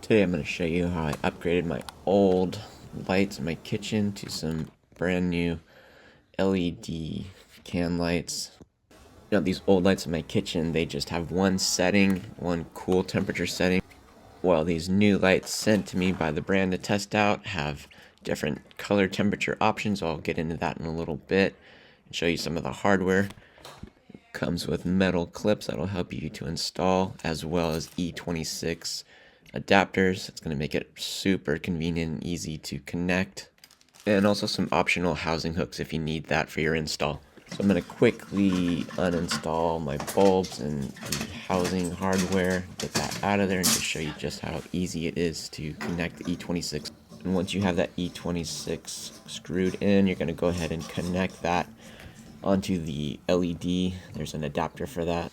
Today I'm going to show you how I upgraded my old lights in my kitchen to some brand new LED can lights. You know, these old lights in my kitchen, they just have one setting, one cool temperature setting. While these new lights sent to me by the brand to test out have different color temperature options. I'll get into that in a little bit and show you some of the hardware. Comes with metal clips that'll help you to install, as well as E26 adapters. It's going to make it super convenient and easy to connect, and also some optional housing hooks if you need that for your install. So I'm going to quickly uninstall my bulbs and the housing hardware, get that out of there, and just show you just how easy it is to connect the E26. And once you have that E26 screwed in, you're going to go ahead and connect that onto the LED. There's an adapter for that.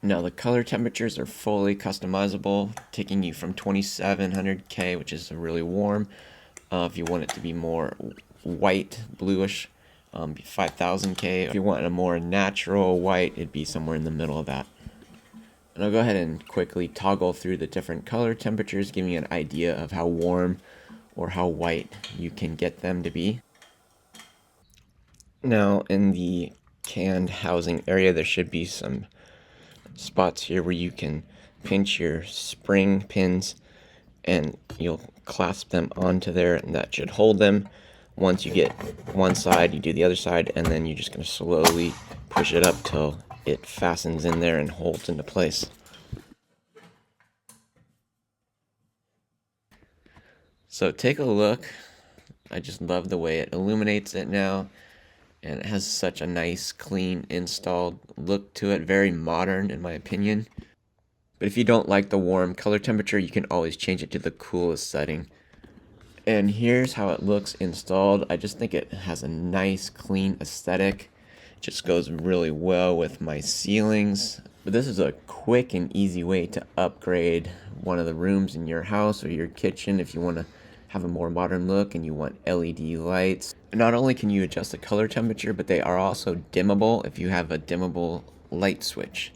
Now the color temperatures are fully customizable, taking you from 2700K, which is really warm. If you want it to be more white, bluish, 5000K. If you want a more natural white, it'd be somewhere in the middle of that. And I'll go ahead and quickly toggle through the different color temperatures, giving you an idea of how warm or how white you can get them to be. Now in the canned housing area, there should be some spots here where you can pinch your spring pins and you'll clasp them onto there, and that should hold them. Once you get one side, you do the other side, and then you're just going to slowly push it up till it fastens in there and holds into place. So take a look. I just love the way it illuminates it now, and it has such a nice, clean, installed look to it. Very modern, in my opinion. But if you don't like the warm color temperature, you can always change it to the coolest setting. And here's how it looks installed. I just think it has a nice, clean aesthetic. It just goes really well with my ceilings. But this is a quick and easy way to upgrade one of the rooms in your house or your kitchen if you want to have a more modern look and you want LED lights. Not only can you adjust the color temperature, but they are also dimmable if you have a dimmable light switch.